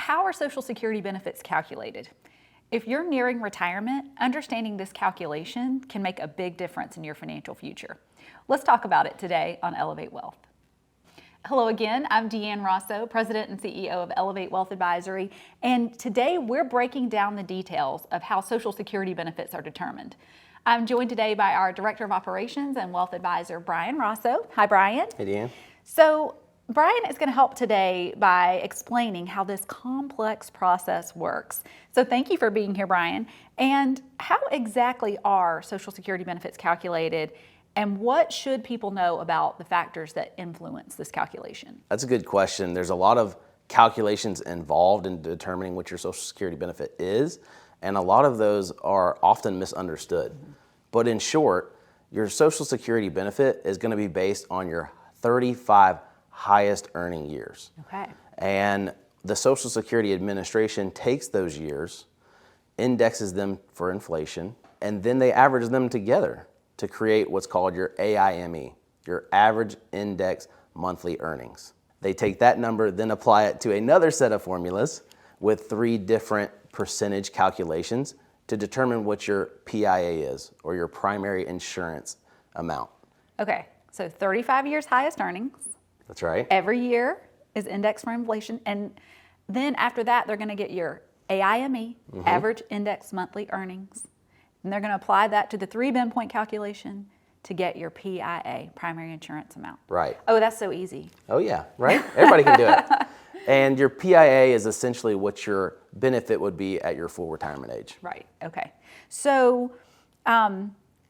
how are Social Security benefits calculated? If you're nearing retirement, understanding this calculation can make a big difference in your financial future. Let's talk about it today on Elevate Wealth. Hello again, I'm Deanne Rosso, President and CEO of Elevate Wealth Advisory, and today we're breaking down the details of how Social Security benefits are determined. I'm joined today by our Director of Operations and Wealth Advisor, Brian Rosso. Hi, Brian. Hey, Deanne. So, Brian is going to help today by explaining how this complex process works. So thank you for being here, Brian. And how exactly are Social Security benefits calculated, and what should people know about the factors that influence this calculation? That's a good question. There's a lot of calculations involved in determining what your Social Security benefit is, and a lot of those are often misunderstood. Mm-hmm. But in short, your Social Security benefit is going to be based on your 35 highest earning years. Okay. And the Social Security Administration takes those years, indexes them for inflation, and then they average them together to create what's called your AIME, your average index monthly earnings. They take that number, then apply it to another set of formulas with 3 different percentage calculations to determine what your PIA is, or your primary insurance amount. Okay, so 35 years highest earnings. That's right. Every year is indexed for inflation. And then after that, they're going to get your AIME, average index monthly earnings. And they're going to apply that to the 3 bin point calculation to get your PIA, primary insurance amount. Right. Oh, that's so easy. Oh, yeah, right? Everybody can do it. And your PIA is essentially what your benefit would be at your full retirement age. Right. Okay. So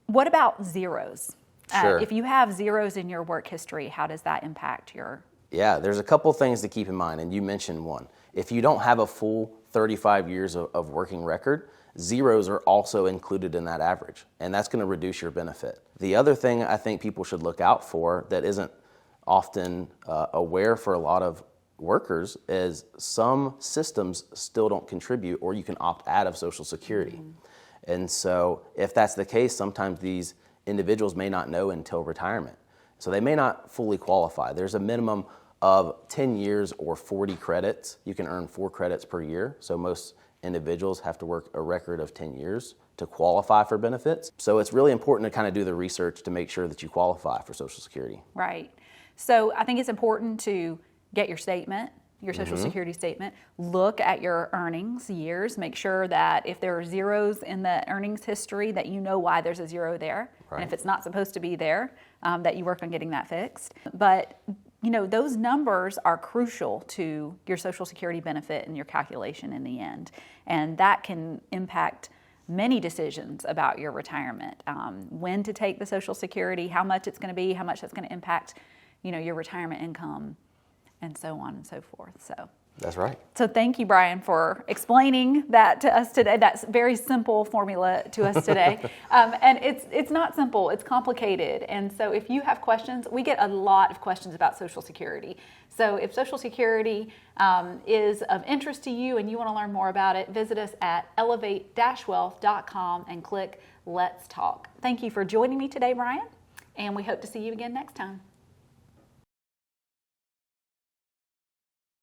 what about zeros? Sure. If you have zeros in your work history, how does that impact your... Yeah, there's a couple things to keep in mind, and you mentioned one. If you don't have a full 35 years of working record, zeros are also included in that average, and that's going to reduce your benefit. The other thing I think people should look out for that isn't often aware for a lot of workers is some systems still don't contribute, or you can opt out of Social Security. Mm-hmm. And so if that's the case, sometimes these individuals may not know until retirement. So they may not fully qualify. There's a minimum of 10 years or 40 credits. You can earn 4 credits per year. So most individuals have to work a record of 10 years to qualify for benefits. So it's really important to kind of do the research to make sure that you qualify for Social Security. Right. So I think it's important to get your statement, your Social Security statement, look at your earnings years, make sure that if there are zeros in the earnings history that you know why there's a zero there. Right. And if it's not supposed to be there, that you work on getting that fixed. But you know, those numbers are crucial to your Social Security benefit and your calculation in the end. And that can impact many decisions about your retirement. When to take the Social Security, how much it's going to be, how much that's going to impact, you know, your retirement income, and so on and so forth. So that's right. So thank you, Brian, for explaining that to us today. That's very simple formula to us today. And it's not simple, it's complicated. And so if you have questions, we get a lot of questions about Social Security. So if Social Security is of interest to you and you want to learn more about it, visit us at elevate-wealth.com and click Let's Talk. Thank you for joining me today, Brian, and we hope to see you again next time.